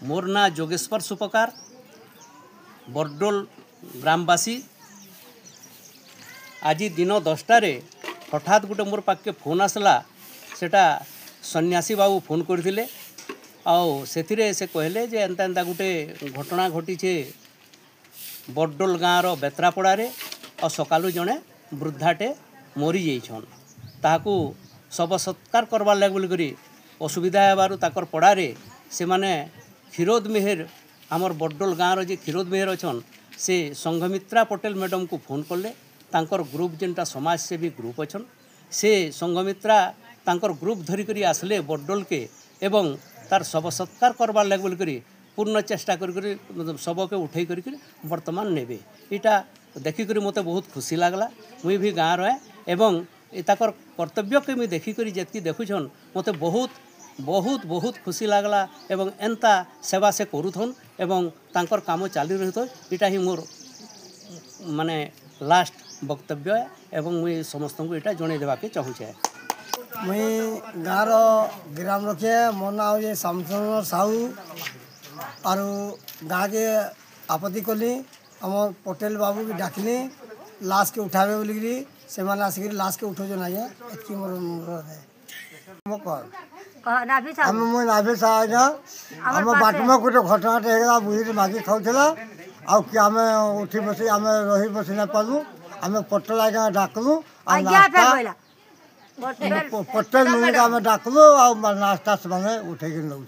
मोर ना जोगेश्वर सुपकार बरडोल ग्रामवासी। आज दिन 10टार हठात गोटे मोर पाखे फोन आसला सेटा सन्यासी बाबू फोन करथिले से कहले जे एंता एंता गोटे घटना घटी बरडोल गाँव बेत्रापड़े और सकालू जड़े वृद्धाटे मरी जाइछन ताकू शव सत्कार करवार लगे बोलिक असुविधा होबारु ताकर पड़ारे से माने क्षीरोद मेहर आमर बरडोल गाँव जे क्षीरोद मेहर अच्छन से संघमित्रा पटेल मैडम को फोन कले तांकर ग्रुप जेनटा समाजसेवी ग्रुप अच्छन से संघमित्रा तांकर ग्रुप धरिकरी आसले बरडोल के एवं तार शव सत्कार करवार लगे बोलिक पूर्ण चेष्टा कर शव के उठे कर वर्तमान नेबे इटा देखिक मत बहुत खुशी लगला। मुई भी गाँव रहे एवं ताकर कर्तव्य के मुझे देखिक जी देखुछन मत बहुत बहुत बहुत खुशी लगला एवं एंता सेवा से करूथन एवं तांकर काम चालू रही तो इटा ही मोर माने लास्ट वक्तव्य एवं मुई समस्त को इटा जन देवाके चाहूचे। मुई गाँव ग्राम रखे मोर ना हो शामचंद्र साहू और गाँ के आपत्ति कली आम पटेल बाबू भी डाकली लाश के उठावे बोलिकी से आसिक लाश के उठौन आज्ञा एति मोर नाभि आज्ञा आम बाट में गोटे घटनाटे होगा बुढ़ी मागी खाऊला आम उठी बस आम रही बस ना पालू आम पटेल आज्ञा डाकलु पटेल नुनी आम डाकलु आ नास्ता से उठे नौ